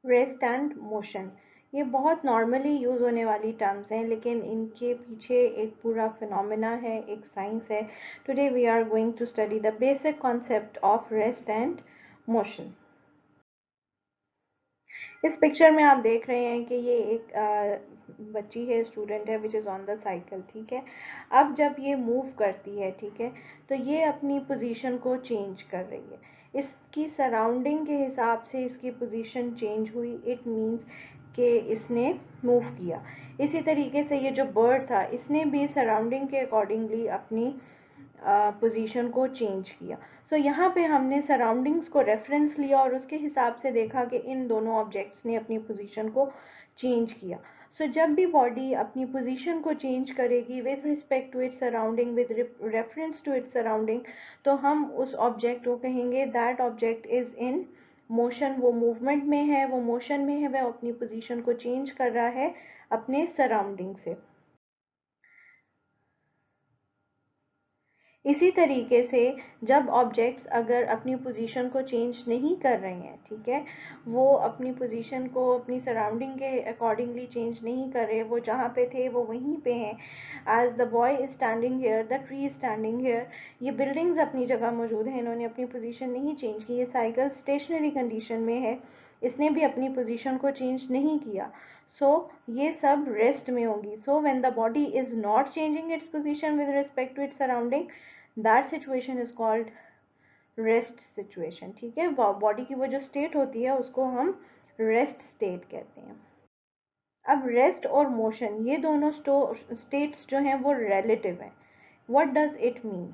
Rest and motion, ये बहुत normally use होने वाली टर्म्स हैं, लेकिन इनके पीछे एक पूरा फिनोमेना है, एक साइंस है. Today we are going to study the basic concept of rest and motion. इस पिक्चर में आप देख रहे हैं कि ये एक बच्ची है, स्टूडेंट है, which is on the cycle. ठीक है, अब जब ये मूव करती है, ठीक है, तो ये अपनी पोजीशन को चेंज कर रही है. इसकी सराउंडिंग के हिसाब से इसकी पोजीशन चेंज हुई. इट मीन्स कि इसने मूव किया. इसी तरीके से ये जो बर्ड था, इसने भी सराउंडिंग के अकॉर्डिंगली अपनी पोजीशन को चेंज किया. सो यहाँ पे हमने सराउंडिंग्स को रेफरेंस लिया और उसके हिसाब से देखा कि इन दोनों ऑब्जेक्ट्स ने अपनी पोजीशन को चेंज किया. सो जब भी बॉडी अपनी पोजीशन को चेंज करेगी with respect to its surrounding, with reference to its surrounding, तो हम उस ऑब्जेक्ट को कहेंगे that object is in motion. वो मूवमेंट में है, वो मोशन में है, वह अपनी पोजीशन को चेंज कर रहा है अपने सराउंडिंग से. इसी तरीके से जब ऑब्जेक्ट्स अगर अपनी पोजीशन को चेंज नहीं कर रहे हैं, ठीक है, वो अपनी पोजीशन को अपनी सराउंडिंग के अकॉर्डिंगली चेंज नहीं कर रहे, वो जहाँ पे थे वो वहीं पे हैं. As the boy is standing here, the tree is standing here. ये बिल्डिंग्स अपनी जगह मौजूद हैं, इन्होंने अपनी पोजीशन नहीं चेंज की. ये साइकिल स्टेशनरी कंडीशन में है, इसने भी अपनी पोजीशन को चेंज नहीं किया. सो ये सब रेस्ट में होगी. So when the body is not changing its position with respect to its surrounding, that situation is called rest situation. ठीक है, बॉडी की वो जो स्टेट होती है उसको हम रेस्ट स्टेट कहते हैं. अब रेस्ट और मोशन, ये दोनों स्टेट्स जो हैं वो रिलेटिव हैं. What does it mean?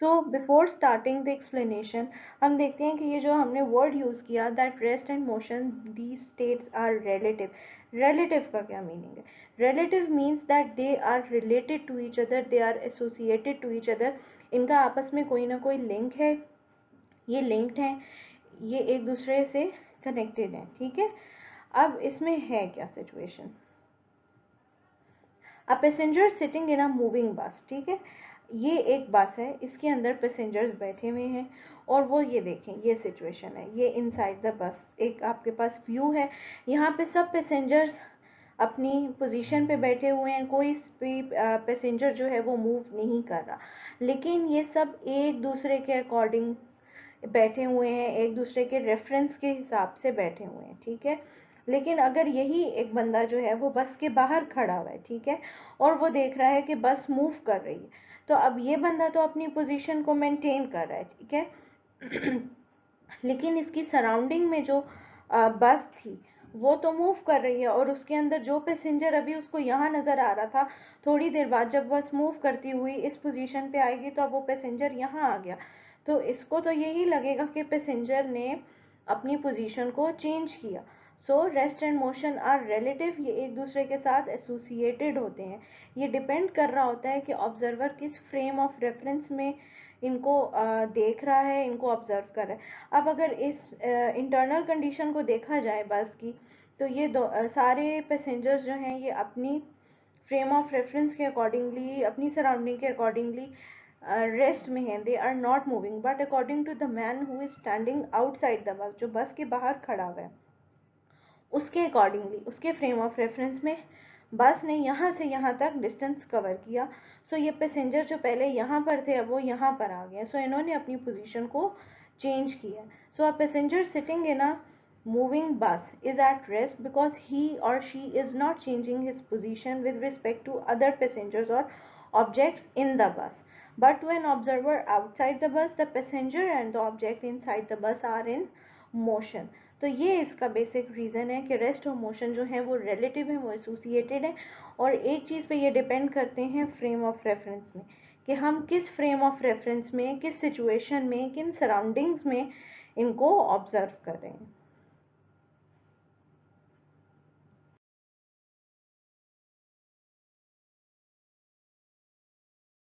So before starting the explanation, हम देखते हैं कि ये जो हमने वर्ड यूज़ किया, that rest and motion, these states are relative. Relative का क्या मीनिंग है? Relative means that they are related to each other, they are associated to each other. इनका आपस में कोई ना कोई लिंक है, ये लिंक्ड हैं, ये एक दूसरे से कनेक्टेड हैं. ठीक है, अब इसमें है क्या situation? A passenger sitting in a moving बस. ठीक है, ये एक बस है, इसके अंदर पैसेंजर्स बैठे हुए हैं और वो ये देखें, ये सिचुएशन है, ये इनसाइड द बस एक आपके पास व्यू है. यहाँ पे सब पैसेंजर्स अपनी पोजीशन पे बैठे हुए हैं, कोई भी पैसेंजर जो है वो मूव नहीं कर रहा, लेकिन ये सब एक दूसरे के अकॉर्डिंग बैठे हुए हैं, एक दूसरे के रेफरेंस के हिसाब से बैठे हुए हैं. ठीक है, लेकिन अगर यही एक बंदा जो है वो बस के बाहर खड़ा हुआ है, ठीक है, और वो देख रहा है कि बस मूव कर रही है, तो अब ये बंदा तो अपनी पोजीशन को मेंटेन कर रहा है, ठीक है, लेकिन इसकी सराउंडिंग में जो बस थी वो तो मूव कर रही है, और उसके अंदर जो पैसेंजर अभी उसको यहाँ नज़र आ रहा था, थोड़ी देर बाद जब बस मूव करती हुई इस पोजीशन पे आएगी तो अब वो पैसेंजर यहाँ आ गया. तो इसको तो यही लगेगा कि पैसेंजर ने अपनी पोजीशन को चेंज किया. So rest and motion are relative, ये एक दूसरे के साथ एसोसिएटेड होते हैं. ये डिपेंड कर रहा होता है कि ऑब्जर्वर किस फ्रेम ऑफ रेफरेंस में इनको देख रहा है, इनको ऑब्जर्व कर रहा है. अब अगर इस इंटरनल कंडीशन को देखा जाए बस की, तो ये सारे पैसेंजर्स जो हैं ये अपनी फ्रेम ऑफ रेफरेंस के अकॉर्डिंगली, अपनी सराउंडिंग के अकॉर्डिंगली रेस्ट में हैं, they are not moving. But according to the man who is standing outside the bus, जो बस के बाहर खड़ा हुआ है, उसके अकॉर्डिंगली, उसके फ्रेम ऑफ रेफरेंस में बस ने यहाँ से यहाँ तक डिस्टेंस कवर किया. सो ये पैसेंजर जो पहले यहाँ पर थे अब वो यहाँ पर आ गए. सो इन्होंने अपनी पोजीशन को चेंज किया. So a passenger sitting in a moving bus is at rest because he or she is not changing his position with respect to other passengers or objects in the bus. But to an observer outside the bus, the passenger and the object inside the bus are in motion. तो ये इसका basic reason है कि rest और motion जो है वो relative है, वो एसोसिएटेड है, और एक चीज़ पे ये डिपेंड करते हैं फ्रेम ऑफ रेफरेंस में, कि हम किस फ्रेम ऑफ रेफरेंस में, किस सिचुएशन में, किन सराउंडिंग्स में इनको ऑब्जर्व कर रहे हैं.